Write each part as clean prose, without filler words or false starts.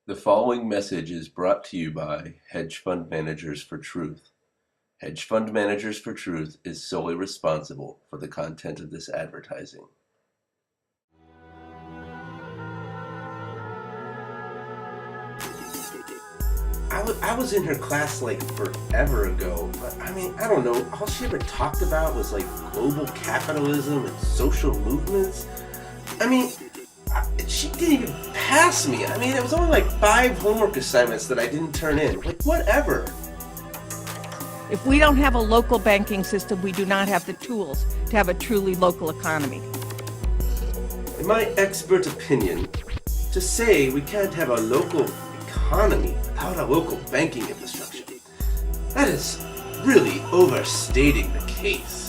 The following message is brought to you by Hedge Fund Managers for Truth. Hedge Fund Managers for Truth is solely responsible for the content of this advertising. I was in her class like forever ago, but I don't know, all she ever talked about was like global capitalism and social movements. She didn't even pass me. It was only like 5 homework assignments that I didn't turn in. Like, whatever. If we don't have a local banking system, we do not have the tools to have a truly local economy. In my expert opinion, to say we can't have a local economy without a local banking infrastructure, that is really overstating the case.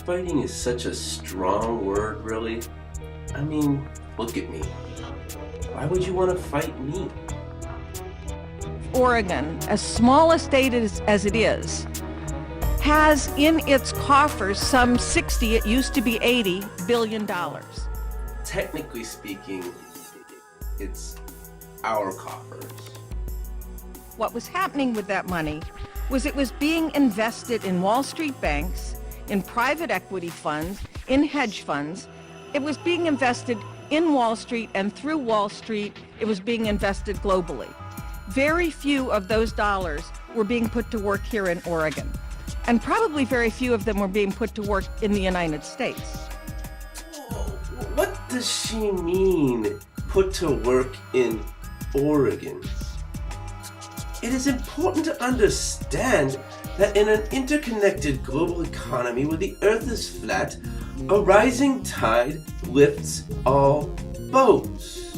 Fighting is such a strong word, really. Look at me. Why would you want to fight me? Oregon, as small a state as it is, has in its coffers some 60, it used to be $80 billion. Technically speaking, it's our coffers. What was happening with that money was it was being invested in Wall Street banks, in private equity funds, in hedge funds. It was being invested in Wall Street, and through Wall Street, it was being invested globally. Very few of those dollars were being put to work here in Oregon, and probably very few of them were being put to work in the United States. What does she mean, put to work in Oregon? It is important to understand that in an interconnected global economy where the earth is flat, a rising tide lifts all boats.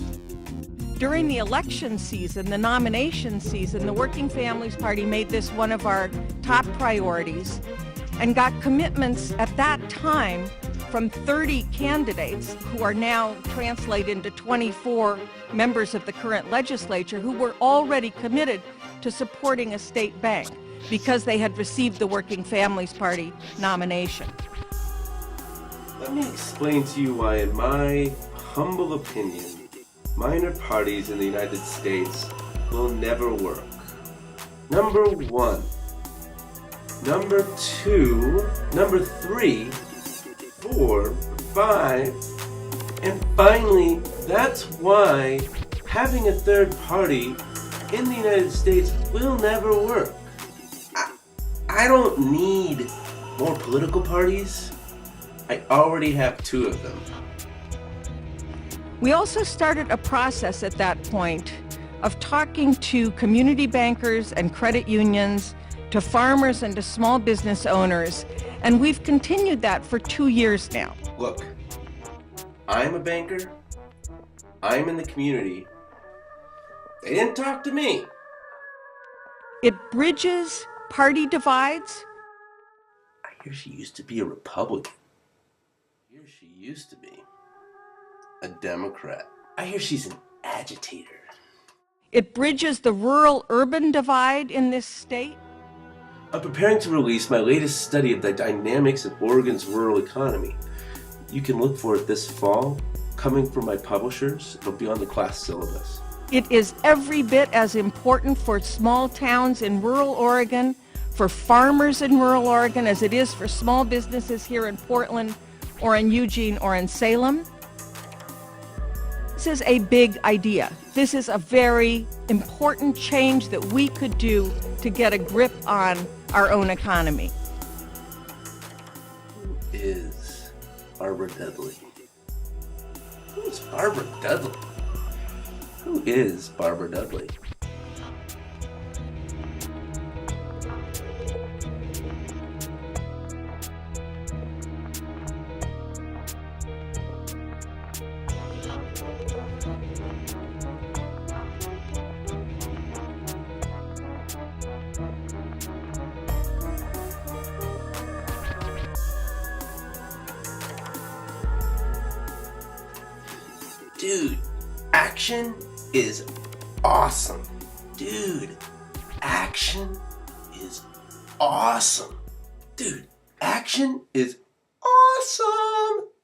During the election season, the nomination season, the Working Families Party made this one of our top priorities and got commitments at that time from 30 candidates who are now translated into 24 members of the current legislature who were already committed to supporting a state bank because they had received the Working Families Party nomination. Let me explain to you why, in my humble opinion, minor parties in the United States will never work. Number 1. Number 2. Number 3. 4. 5. And finally, that's why having a third party in the United States will never work. I don't need more political parties. I already have 2 of them. We also started a process at that point of talking to community bankers and credit unions, to farmers and to small business owners, and we've continued that for 2 years now. Look, I'm a banker. I'm in the community. They didn't talk to me. It bridges party divides. I hear she used to be a Republican. I hear she used to be a Democrat. I hear she's an agitator. It bridges the rural-urban divide in this state. I'm preparing to release my latest study of the dynamics of Oregon's rural economy. You can look for it this fall, coming from my publishers. It'll be on the class syllabus. It is every bit as important for small towns in rural Oregon, for farmers in rural Oregon, as it is for small businesses here in Portland or in Eugene or in Salem. This is a big idea. This is a very important change that we could do to get a grip on our own economy. Who is Barbara Dudley? Who is Barbara Dudley? Who is Barbara Dudley? Dude, action is awesome. Dude, action is awesome. Dude, action is awesome. awesome!